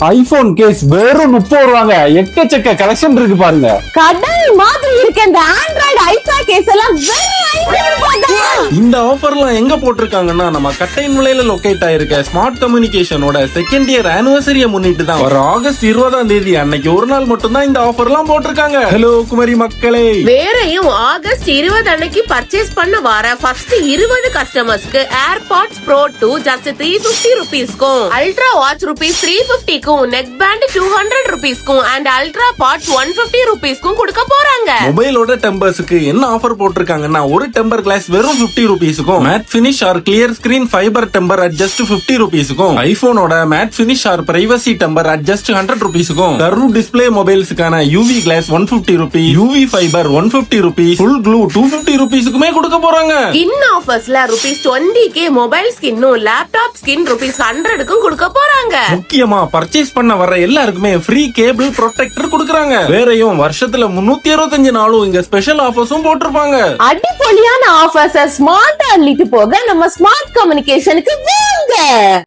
IPhone case வெறும் 30 ரூபாங்க. எக்கச்சக்க கலெக்ஷன் இருக்கு பாருங்க. கடல் மாதிரி இருக்க இந்த ஆண்ட்ராய்டு ஐபா கேஸ் எல்லாம் வெறும் 500 ரூபாய் தான். இந்த ஆஃபர்லாம் எங்க போட்டிருக்காங்கன்னா நம்ம கட்டையின் விலையில லொகேட் ஆயிருக்க ஸ்மார்ட் கம்யூனிகேஷனோட செகண்ட் இயர் ஆனிவர்சரியை முன்னிட்டு தான் வர ஆகஸ்ட் 20ஆம் தேதி அன்னைக்கு ஒரு நாள் மட்டும் தான் இந்த ஆஃபர்லாம் போட்டிருக்காங்க. ஹலோ குமரி மக்களே, வேறையும் ஆகஸ்ட் 20 அன்னைக்கு பர்ச்சேஸ் பண்ண வர ஃபர்ஸ்ட் 20 கஸ்டமர்ஸ்க்கு ஏர்பாட்ஸ் ப்ரோ 2 ஜஸ்ட் 350 ரூபீஸ்க்கும், அல்ட்ரா வாட்ச் ரூபீஸ் 350க்கும், நெக் பேண்ட் 200 ரூபீஸ்க்கும் அண்ட் அல்ட்ரா பாட்ஸ் 150 ரூபீஸ்க்கும் கொடுக்க போறாங்க. மொபைலோட டெம்பர்ஸ்க்கு என்ன ஆஃபர் போட்டிருக்காங்கன்னா ஒரு டெம்பர் கிளாஸ் வெறும் 50 ரூபீஸ்க்கும், matte finish or clear screen fibre temper at just 50 ரூபீஸ்க்கும், ஐபோனோட matte finish or privacy temper at just 100 ரூபீஸ்க்கும், கர்வ் டிஸ்ப்ளே மொபைல்ஸ்க்கான UV glass 150 rupees, UV fibre 150 rupees, full glue 250 ரூபீஸ்க்குமே கொடுக்க போறாங்க. ஸ்கின் ஆஃபர்ஸ்ல ரூபீஸ் 20k மொபைல் ஸ்கின்னும் லேப்டாப் ஸ்கின் ரூபீஸ் 100க்கும் கொடுக்க போறாங்க. முக்கியமா பர்ச்சேஸ் பண்ண வர எல்லாருக்குமே ஃப்ரீ கேபிள் ப்ரொடெக்டர் கொடுக்கறாங்க. வேறையும் வருஷத்துல 365 நாளும் இங்க ஸ்பெஷல் ஆஃபர்ஸும் போட்டிருப்பாங்க. அடிப்பொலியான ஆஃபர்ஸ் ஸ்மார்ட்டா அள்ளிட்டு போக நம்ம ஸ்மார்ட் கம்யூனிகேஷனுக்கு வாங்க.